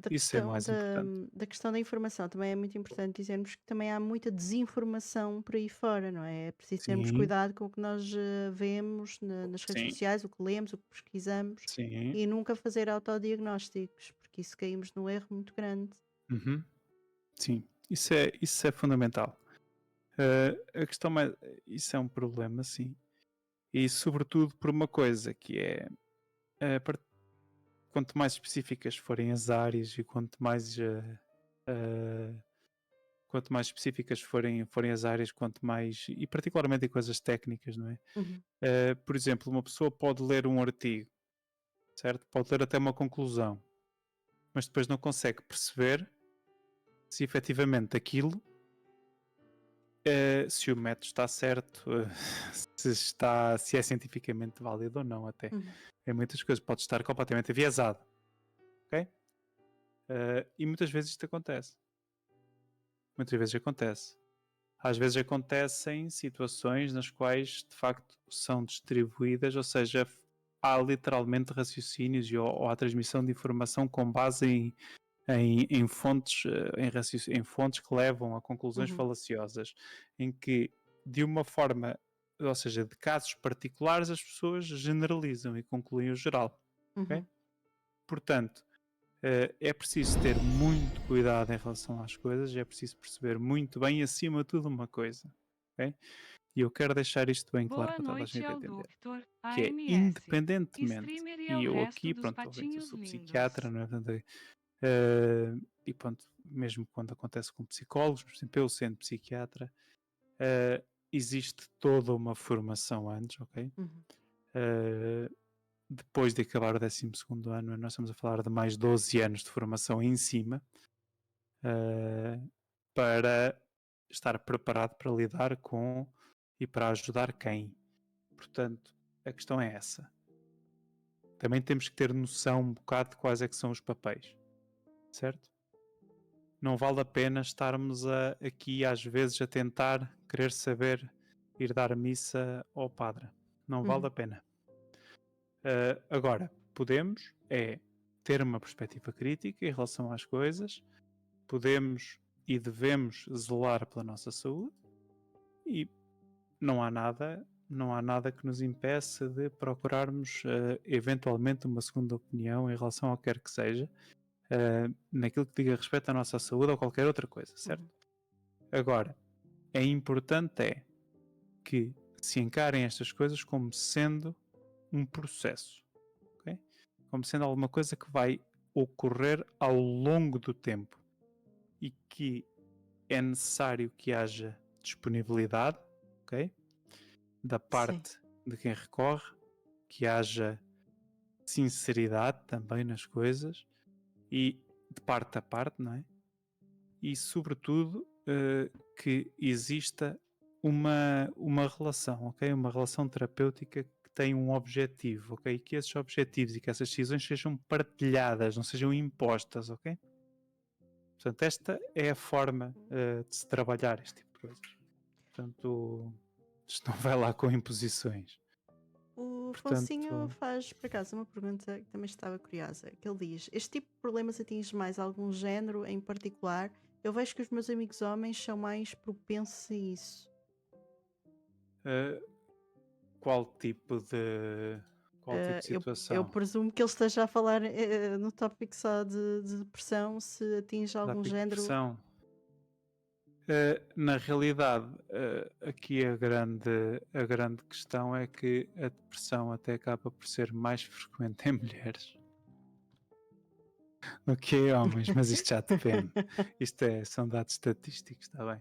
da Isso é questão mais da importante. da questão da informação, também é muito importante dizermos que também há muita desinformação por aí fora, não é? É preciso termos Sim, cuidado com o que nós, vemos nas redes sim, sociais, o que lemos, o que pesquisamos, sim. e nunca fazer autodiagnósticos, porque isso caímos num erro muito grande. Uhum, sim. Isso é fundamental. A questão mais. Isso é um problema, sim. E sobretudo por uma coisa que é. eh, par- Quanto mais específicas forem as áreas e eh, quanto mais específicas forem as áreas, quanto mais. E particularmente em coisas técnicas, não é? Uhum, Por exemplo, uma pessoa pode ler um artigo, certo? Pode ler até uma conclusão, mas depois não consegue perceber se efetivamente aquilo, se o método está certo, se é cientificamente válido ou não, até. uhum. Em muitas coisas pode estar completamente enviesado, ok? E muitas vezes isto acontece. Muitas vezes acontece. Às vezes acontecem situações nas quais de facto são distribuídas, ou seja, há literalmente raciocínios ou há transmissão de informação com base em fontes, em fontes que levam a conclusões Uhum, falaciosas, em que de uma forma, ou seja, de casos particulares, as pessoas generalizam e concluem o geral. Ok? uhum. Portanto, é preciso ter muito cuidado em relação às coisas, é preciso perceber muito bem, acima de tudo, uma coisa. Ok? E eu quero deixar isto bem claro Boa para toda a noite gente ao entender. Dr. Que é AMS, independentemente, streamer e e ao eu resto aqui, dos pronto, obviamente eu patinhos sou psiquiatra, lindos. não é? Portanto, e pronto, mesmo quando acontece com psicólogos, por exemplo, eu sendo psiquiatra, existe toda uma formação antes, ok? Uhum. Uh, Depois de acabar o 12º ano, nós estamos a falar de mais 12 anos de formação em cima, para estar preparado para lidar com e para ajudar quem. Portanto, a questão é essa. Também temos que ter noção um bocado de quais é que são os papéis, certo? Não vale a pena estarmos aqui às vezes a tentar querer saber ir dar missa ao padre. Não vale a Uhum. pena. Agora, podemos ter uma perspectiva crítica em relação às coisas, podemos e devemos zelar pela nossa saúde e não há nada que nos impeça de procurarmos eventualmente uma segunda opinião em relação ao que quer que seja, naquilo que diga respeito à nossa saúde ou qualquer outra coisa, certo? Uhum. Agora, é importante que se encarem estas coisas como sendo um processo, ok? Como sendo alguma coisa que vai ocorrer ao longo do tempo e que é necessário que haja disponibilidade, ok? Da Sim. parte de quem recorre, que haja sinceridade também nas coisas e de parte a parte, não é? E sobretudo que exista uma relação, ok? Uma relação terapêutica que tem um objetivo, ok? E que esses objetivos e que essas decisões sejam partilhadas, não sejam impostas, ok? Portanto, esta é a forma de se trabalhar este tipo de coisas. Portanto, isto não vai lá com imposições. O Afonsinho Portanto, faz, por acaso, uma pergunta que também estava curiosa, que ele diz: este tipo de problemas atinge mais algum género em particular? Eu vejo que os meus amigos homens são mais propensos a isso. uh, qual tipo de qual tipo de Eu situação? presumo que ele esteja a falar no tópico só de depressão, se atinge Da algum género. depressão? Na realidade, aqui a grande questão é que a depressão até acaba por ser mais frequente em mulheres do que em homens, mas isto já depende. São dados estatísticos, está bem?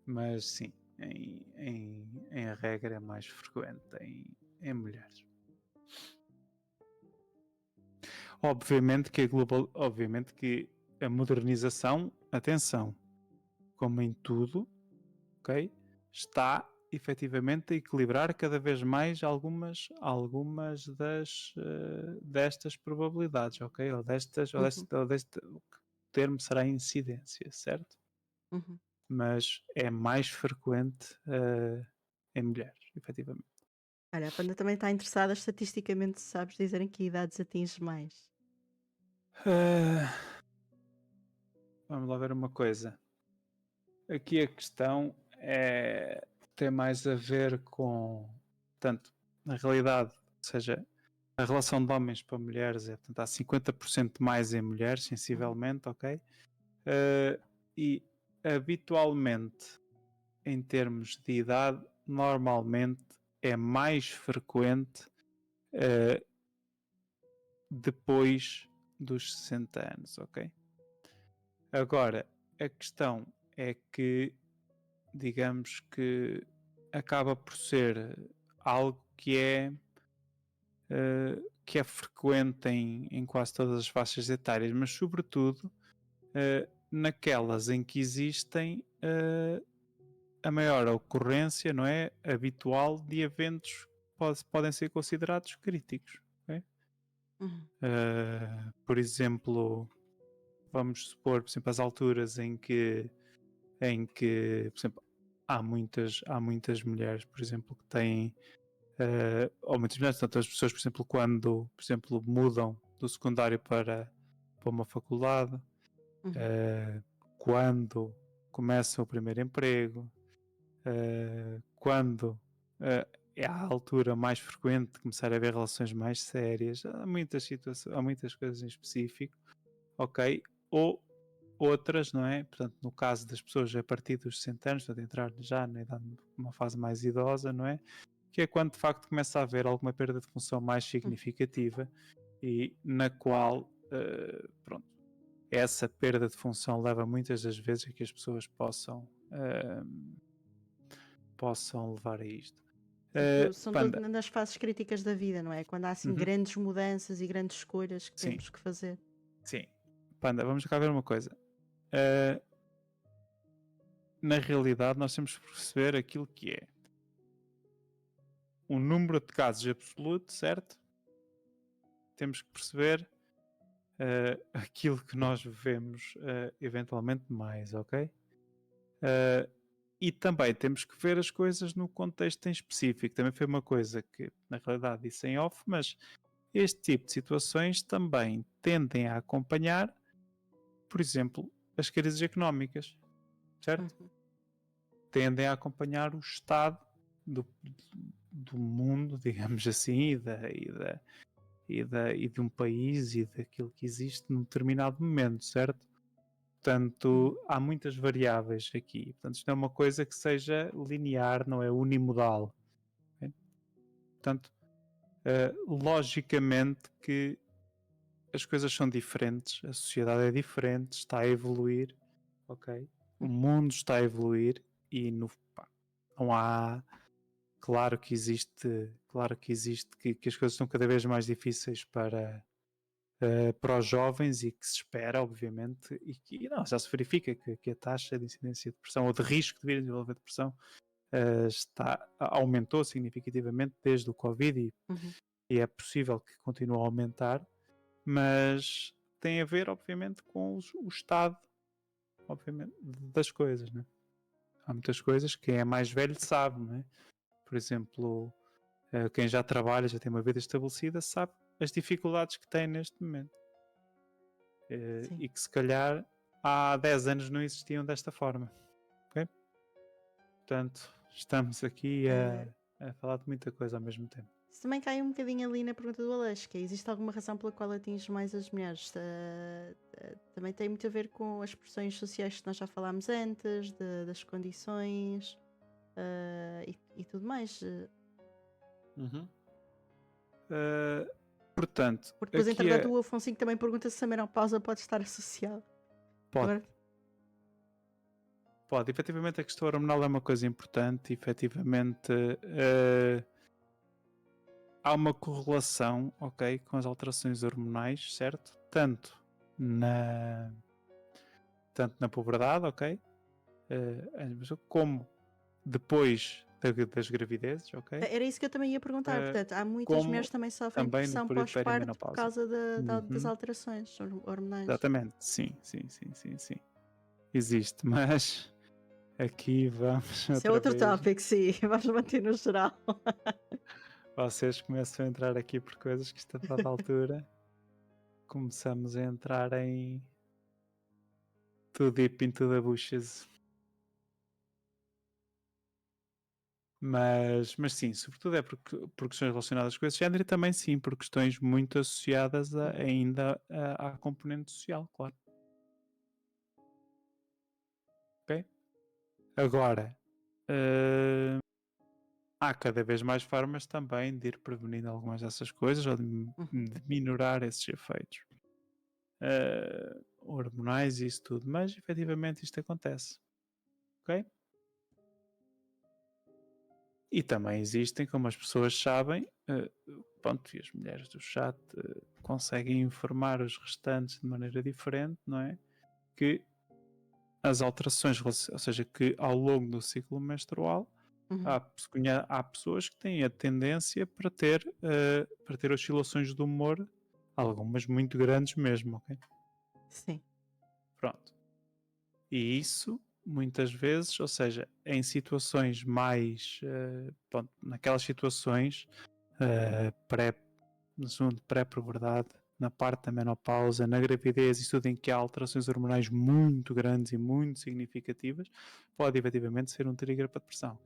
Mas sim, em regra é mais frequente em mulheres. Obviamente que a modernização, atenção, como em tudo, ok? Está efetivamente a equilibrar cada vez mais algumas destas probabilidades, ok? Uhum, Ou deste, o termo será incidência, certo? uhum. Mas é mais frequente em mulheres, efetivamente. Olha, a Panda também está interessada estatisticamente, se sabes dizer em que idades atinge mais. Ah, vamos lá ver uma coisa. Aqui a questão tem mais a ver com, portanto, na realidade, ou seja, a relação de homens para mulheres é, portanto, há 50% mais em mulheres, sensivelmente, ok? E habitualmente, em termos de idade, normalmente é mais frequente depois dos 60 anos, ok? Agora, a questão é que, digamos que acaba por ser algo que é frequente em quase todas as faixas etárias, mas sobretudo naquelas em que existem a maior ocorrência, não é, habitual de eventos que podem ser considerados críticos. Ok? Uhum. Por exemplo, vamos supor, por exemplo, as alturas em que, por exemplo, há muitas mulheres, por exemplo, que têm ou muitas mulheres, tanto as pessoas, por exemplo, quando, por exemplo, mudam do secundário para uma faculdade, Uhum. quando começam o primeiro emprego, quando é a altura mais frequente de começar a haver relações mais sérias, há muitas situações, há muitas coisas em específico, ok? Ou outras, não é? Portanto, no caso das pessoas a partir dos 60 anos, portanto, entrar já na idade, uma fase mais idosa, não é? Que é quando de facto começa a haver alguma perda de função mais Uhum. significativa e na qual, pronto, essa perda de função leva muitas das vezes a que as pessoas possam levar a isto. Portanto, são todas Panda, nas fases críticas da vida, não é? Quando há assim uhum, grandes mudanças e grandes escolhas que sim, temos que fazer. sim. Panda, vamos cá ver uma coisa. Uh, na realidade, nós temos que perceber aquilo que é um número de casos absoluto, certo? Temos que perceber aquilo que nós vemos eventualmente mais, ok? E também temos que ver as coisas no contexto em específico. Também foi uma coisa que, na realidade, disse em off, mas este tipo de situações também tendem a acompanhar, por exemplo, as crises económicas, certo? Uhum. Tendem a acompanhar o estado do mundo, digamos assim, e de um país e daquilo que existe num determinado momento, certo? Uhum. Portanto, há muitas variáveis aqui. Portanto, isto não é uma coisa que seja linear, não é unimodal. Ok? Portanto, logicamente que as coisas são diferentes, a sociedade é diferente, está a evoluir, ok? O Uhum. mundo está a evoluir e não há. Claro que existe que as coisas são cada vez mais difíceis para os jovens e que se espera, obviamente, e que não, já se verifica que a taxa de incidência de depressão ou de risco de vir a desenvolver depressão aumentou significativamente desde o Covid Uhum. e é possível que continue a aumentar, mas tem a ver, obviamente, com o estado, obviamente, das coisas, né? Há muitas coisas que quem é mais velho sabe, não é? Por exemplo, quem já trabalha, já tem uma vida estabelecida, sabe as dificuldades que tem neste momento. Sim. E que se calhar há 10 anos não existiam desta forma. Ok? Portanto, estamos aqui Eh, a falar de muita coisa ao mesmo tempo. Isso também cai um bocadinho ali na pergunta do Aleixo, que é, existe alguma razão pela qual atinge mais as mulheres? Também tem muito a ver com as pressões sociais que nós já falámos antes, das condições e tudo mais. Uhum. Uh, portanto, Porque depois, aqui entretanto, o Afonso também pergunta se a menopausa pode estar associada. pode, Agora, pode. Efetivamente, a questão hormonal é uma coisa importante. Efetivamente, há uma correlação, ok, com as alterações hormonais, certo? Tanto na puberdade, ok? Como depois das gravidezes, ok? era isso que eu também ia perguntar. Portanto, há muitas mulheres Como que também sofrem também no depressão período pós-parto por perimenopausa. causa das Uhum, alterações hormonais. exatamente, sim, sim, sim, sim, sim. Existe, mas aqui vamos Isso é outra outro vez. tópico, sim. Vamos manter no geral. Vocês começam a entrar aqui por coisas que está a dada altura começamos a entrar too deep into the bushes. Mas sim, sobretudo é por questões relacionadas com esse género e também sim, por questões muito associadas ainda à componente social, claro. Ok? Agora, há cada vez mais formas também de ir prevenindo algumas dessas coisas ou de minorar esses efeitos hormonais e isso tudo, mas efetivamente isto acontece. Ok? E também existem, como as pessoas sabem, pronto, e as mulheres do chat conseguem informar os restantes de maneira diferente, não é? Que as alterações, ou seja, que ao longo do ciclo menstrual há pessoas que têm a tendência para ter oscilações de humor, algumas muito grandes mesmo, ok? Sim. Pronto. E isso, muitas vezes, ou seja, em situações mais, pronto, naquelas situações pré-puberdade, na parte da menopausa, na gravidez e tudo em que há alterações hormonais muito grandes e muito significativas, pode efetivamente ser um trigger para depressão.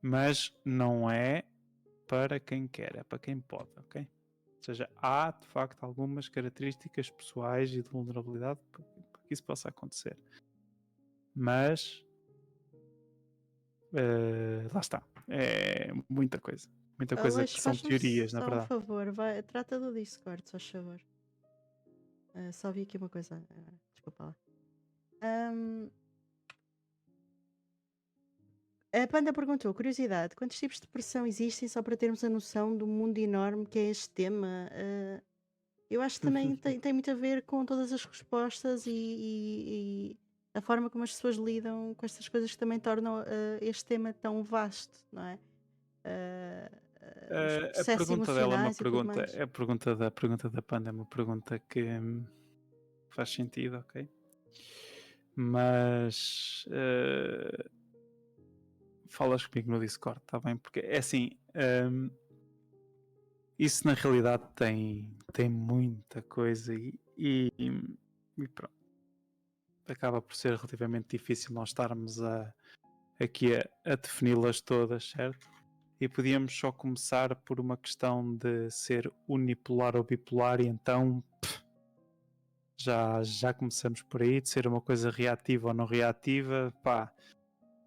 Mas não é para quem quer, é para quem pode, ok? Ou seja, há de facto algumas características pessoais e de vulnerabilidade para que isso possa acontecer. Mas lá está, é muita coisa que Aleixo, são faz-me teorias, na só um verdade. favor, trata do Discord, só favor. Só vi aqui uma coisa, desculpa lá. A Panda perguntou, curiosidade, quantos tipos de depressão existem só para termos a noção do mundo enorme que é este tema? Eu acho que também tem muito a ver com todas as respostas e a forma como as pessoas lidam com estas coisas que também tornam este tema tão vasto, não é? Os A processos pergunta dela é uma emocionais e tudo pergunta, mais. a pergunta da Panda é uma pergunta que faz sentido, ok? Mas falas comigo no Discord, está bem? Porque é assim, isso na realidade tem muita coisa e pronto. Acaba por ser relativamente difícil nós estarmos aqui a defini-las todas, certo? E podíamos só começar por uma questão de ser unipolar ou bipolar e então já começamos por aí, de ser uma coisa reativa ou não reativa, pá,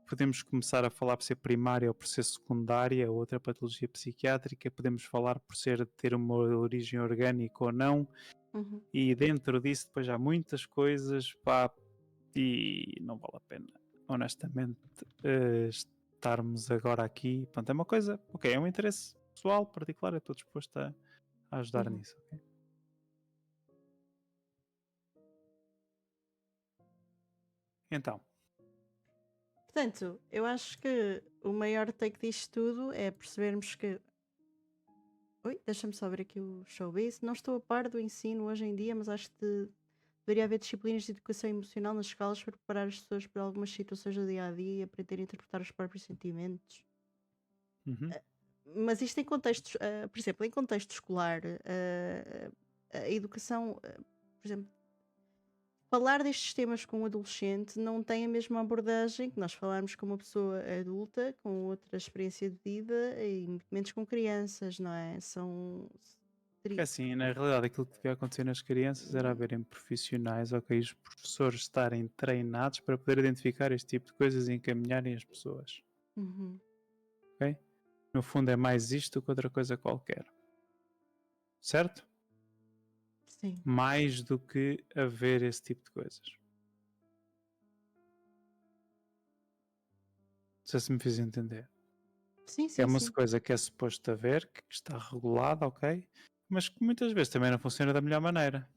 podemos começar a falar por ser primária ou por ser secundária, outra patologia psiquiátrica, podemos falar por ter uma origem orgânica ou não, e dentro disso depois há muitas coisas, pá, e não vale a pena, honestamente, estarmos agora aqui. Pronto, é uma coisa, ok, é um interesse pessoal, particular, eu estou disposto a ajudar nisso, ok? Então, Portanto, eu acho que o maior take disto tudo é percebermos que. Oi, deixa-me só ver aqui o showbiz. Não estou a par do ensino hoje em dia, mas acho que deveria haver disciplinas de educação emocional nas escolas para preparar as pessoas para algumas situações do dia a dia e aprender a interpretar os próprios sentimentos. Mas isto em contextos, por exemplo, em contexto escolar, a educação, por exemplo, falar destes temas com um adolescente não tem a mesma abordagem que nós falarmos com uma pessoa adulta, com outra experiência de vida e muito menos com crianças, não é? porque assim, na realidade aquilo que devia acontecer nas crianças era haverem profissionais, ok, os professores estarem treinados para poder identificar este tipo de coisas e encaminharem as pessoas. Ok? No fundo é mais isto do que outra coisa qualquer. Certo? Sim. Mais do que haver esse tipo de coisas. Não sei se me fiz entender. Sim, É sim, uma sim. coisa que é suposto haver, que está regulada, ok? Mas que muitas vezes também não funciona da melhor maneira.